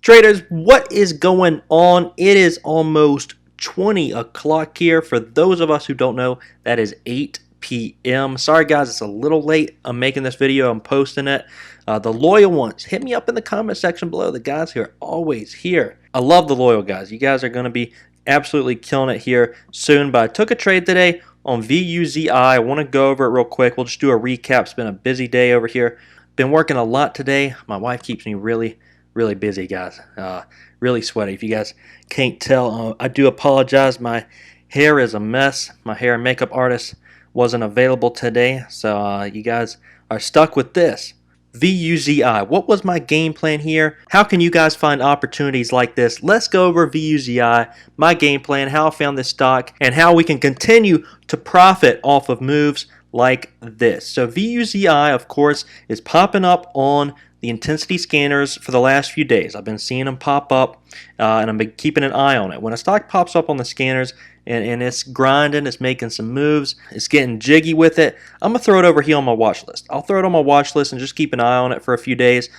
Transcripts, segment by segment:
Traders, what is going on? It is almost 20 o'clock here. For those of us who don't know, that is 8 p.m. Sorry guys, it's a little late. I'm making this video. I'm posting it. The loyal ones, hit me up in the comment section below. The guys who are always here. I love the loyal guys. You guys are going to be absolutely killing it here soon. But I took a trade today on Vuzi. I want to go over it real quick. We'll just do a recap. It's been a busy day over here. Been working a lot today. My wife keeps me really busy, guys. Really sweaty. If you guys can't tell, I do apologize. My hair is a mess. My hair and makeup artist wasn't available today, so you guys are stuck with this. VUZI. What was my game plan here? How can you guys find opportunities like this? Let's go over VUZI, my game plan, how I found this stock, and how we can continue to profit off of moves like this. So VUZI, of course, is popping up on the intensity scanners for the last few days. I've been seeing them pop up, and I've been keeping an eye on it. When a stock pops up on the scanners and it's grinding, it's making some moves, it's getting jiggy with it, I'm going to throw it over here on my watch list. I'll throw it on my watch list and just keep an eye on it for a few days.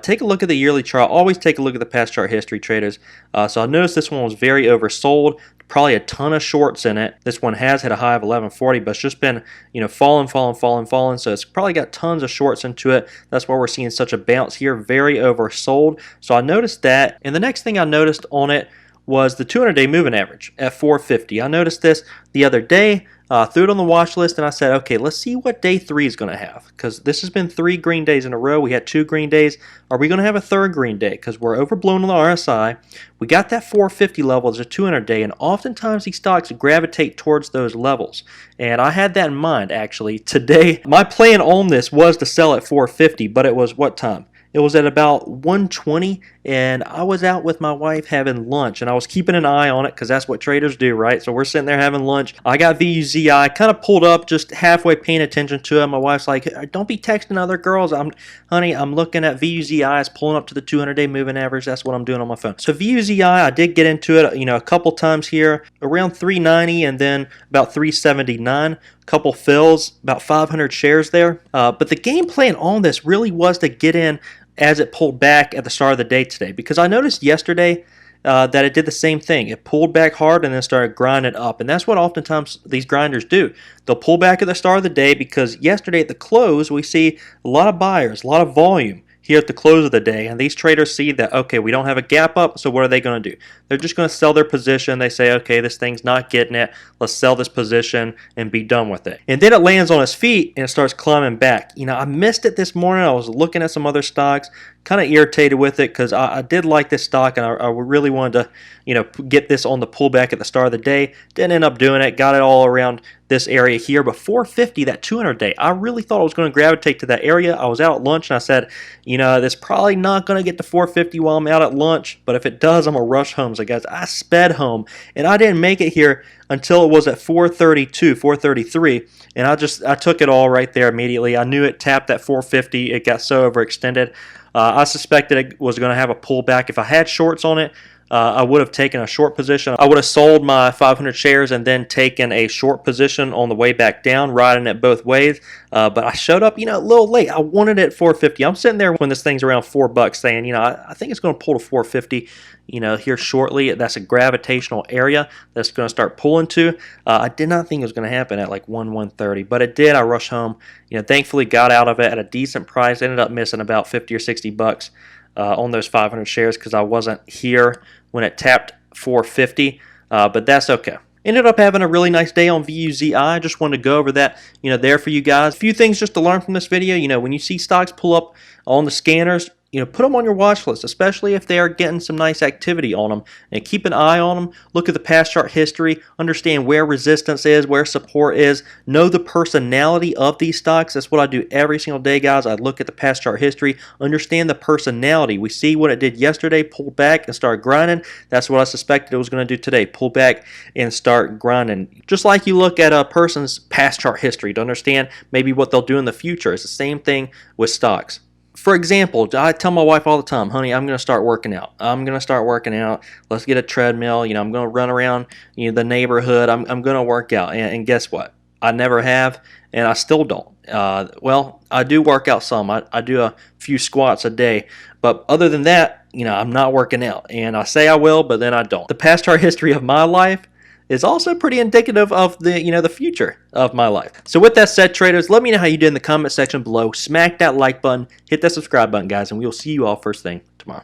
Take a look at the yearly chart. Always take a look at the past chart history, traders. So I noticed this one was very oversold. Probably a ton of shorts in it. This one has hit a high of 1140, but it's just been, falling. So it's probably got tons of shorts into it. That's why we're seeing such a bounce here. Very oversold. So I noticed that. And the next thing I noticed on it was the 200-day moving average at 450. I noticed this the other day, threw it on the watch list, and I said, okay, let's see what day 3 is going to have, because this has been 3 green days in a row. We had 2 green days. Are we going to have a third green day? Because we're overblown on the RSI. We got that 450 level as a 200-day, and oftentimes these stocks gravitate towards those levels. And I had that in mind, actually. Today, my plan on this was to sell at 450, but it was what time? It was at about 1:20, and I was out with my wife having lunch, and I was keeping an eye on it because that's what traders do, right? So we're sitting there having lunch. I got VUZI, kind of pulled up, just halfway paying attention to it. My wife's like, don't be texting other girls. Honey, I'm looking at VUZI. It's pulling up to the 200-day moving average. That's what I'm doing on my phone. So VUZI, I did get into it, a couple times here, around 390 and then about 379. Couple fills, about 500 shares there. But the game plan on this really was to get in as it pulled back at the start of the day today, because I noticed yesterday that it did the same thing. It pulled back hard and then started grinding up, and that's what oftentimes these grinders do. They'll pull back at the start of the day because yesterday at the close we see a lot of buyers, a lot of volume here at the close of the day, and these traders see that, okay, we don't have a gap up, so what are they going to do? They're just going to sell their position. They say, okay, this thing's not getting it. Let's sell this position and be done with it. And then it lands on its feet and it starts climbing back. I missed it this morning. I was looking at some other stocks, kind of irritated with it because I did like this stock, and I really wanted to, get this on the pullback at the start of the day. Didn't end up doing it. Got it all around this area here, but 450, that 200-day, I really thought I was going to gravitate to that area. I was out at lunch and I said, this probably not going to get to 450 while I'm out at lunch, but if it does, I'm going to rush home. So guys, I sped home, and I didn't make it here until it was at 432, 433, and I took it all right there immediately. I knew it tapped at 450. It got so overextended. I suspected it was going to have a pullback. If I had shorts on it, I would have taken a short position. I would have sold my 500 shares and then taken a short position on the way back down, riding it both ways. But I showed up, a little late. I wanted it at 450. I'm sitting there when this thing's around $4 saying, I think it's going to pull to 450, here shortly. That's a gravitational area that's going to start pulling to. I did not think it was going to happen at like 130, but it did. I rushed home, thankfully got out of it at a decent price. Ended up missing about 50 or 60 bucks on those 500 shares because I wasn't here when it tapped 450, but that's okay. Ended up having a really nice day on VUZI. I just wanted to go over that, there for you guys. A few things just to learn from this video. When you see stocks pull up on the scanners, put them on your watch list, especially if they are getting some nice activity on them. And keep an eye on them. Look at the past chart history. Understand where resistance is, where support is. Know the personality of these stocks. That's what I do every single day, guys. I look at the past chart history. Understand the personality. We see what it did yesterday, pull back and start grinding. That's what I suspected it was going to do today. Pull back and start grinding. Just like you look at a person's past chart history to understand maybe what they'll do in the future. It's the same thing with stocks. For example, I tell my wife all the time, honey, I'm going to start working out. I'm going to start working out. Let's get a treadmill. I'm going to run around the neighborhood. I'm going to work out. And guess what? I never have, and I still don't. Well, I do work out some. I do a few squats a day, But other than that, I'm not working out. And I say I will, but then I don't. The past chart history of my life is also pretty indicative of the future of my life. So with that said, traders, let me know how you did in the comment section below. Smack that like button, hit that subscribe button, guys, and we will see you all first thing tomorrow.